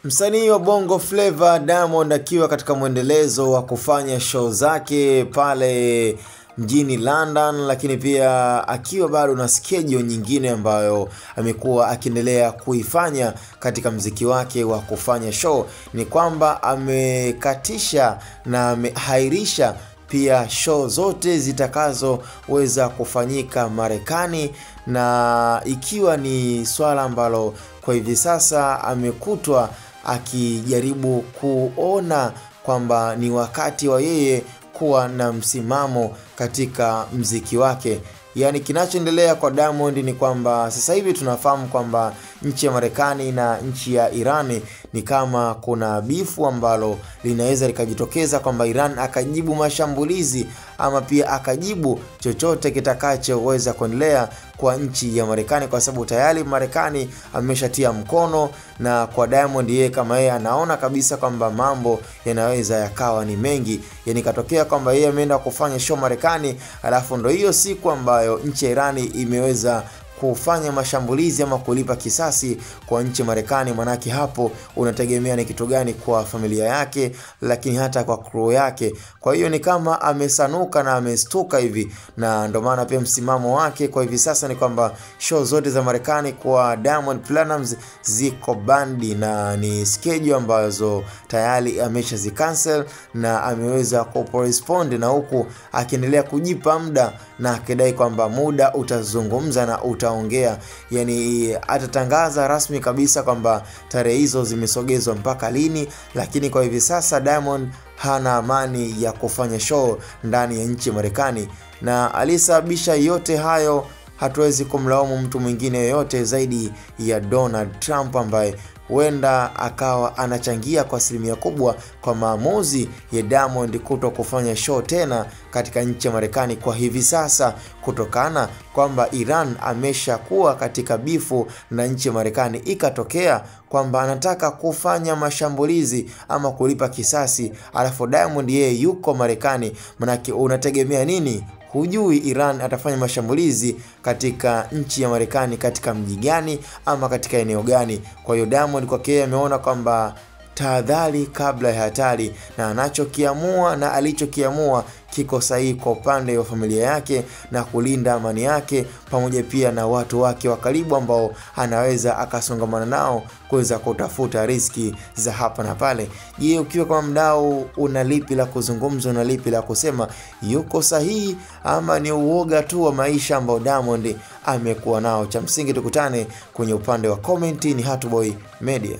Msanii wa Bongo Flava Diamond akiwa katika mwendelezo wa kufanya show zake pale mjini London, lakini pia akiwa bado na schedule nyingine ambayo amekuwa akiendelea kuifanya katika mziki wake wa kufanya show, ni kwamba amekatisha na amehairisha pia show zote zitakazoweza kufanyika Marekani, na ikiwa ni swala ambalo kwa hivi sasa amekutwa akijaribu kuona kwamba ni wakati wa yeye kuwa na msimamo katika mziki wake. Yani kinachoendelea kwa Diamond ni kwamba sasa hivi tunafahamu kwamba nchi ya Marekani na nchi ya Iran ni kama kuna bifu ambalo linaweza likajitokeza kwamba Iran akajibu mashambulizi ama pia akajibu chochote kitakachoweza kuendelea kwa nchi ya Marekani, kwa sababu tayari Marekani ameshatia mkono. Na kwa Diamond, yeye kama yeye anaona kabisa kwamba mambo yanaweza yakawa ni mengi. Yani katokea kwamba yeye ameenda kufanya show Marekani, alafu ndio hiyo siku ambayo nchi ya Iran imeweza kufanya mashambulizi ama kulipa kisasi kwa nchi Marekani. Manake hapo unategemea ni kitu gani kwa familia yake, lakini hata kwa crew yake. Kwa hiyo ni kama amesanuka na amestuka hivi, na ndio maana pia msimamo wake kwa hivi sasa ni kwamba show zote za Marekani kwa Diamond Platnumz ziko bandi, na ni schedule ambazo tayari ameshazicancel na ameweza correspond, na huku akiendelea kujipa muda na akidai kwamba muda utazungumza na utaongea. Yani atatangaza rasmi kabisa kwamba tarehe hizo zimesogezwa mpaka lini, lakini kwa hivi sasa Diamond hana amani ya kufanya show ndani ya nchi ya Marekani, na alisababisha yote hayo hatuwezi kumlaumu mtu mwingine yoyote zaidi ya Donald Trump, ambaye huenda akawa anachangia kwa asilimia kubwa kwa maamuzi ya Diamond kuto kufanya show tena katika nchi ya Marekani kwa hivi sasa, kutokana kwamba Iran ameshakuwa katika bifu na nchi ya Marekani. Ikatokea kwamba anataka kufanya mashambulizi ama kulipa kisasi, alafu Diamond yeye yuko Marekani. Manake unategemea nini? Hujui Iran atafanya mashambulizi katika nchi ya Marekani katika mji gani ama katika eneo gani. Kwa hiyo Diamond kwake ameona kwamba tahadhari kabla ya hatari, na anachokiamua na alichokiamua kiko sahihi kwa upande wa familia yake na kulinda amani yake, pamoja pia na watu wake wa karibu ambao anaweza akasongamana nao kuweza kutafuta riziki za hapa na pale. Je, ukiwa kama mdau una lipi la kuzungumza, una lipi la kusema? Yuko sahihi ama ni uoga tu wa maisha ambao Diamond amekuwa nao? Cha msingi tukutane kwenye upande wa comment. Ni Hatboy Media.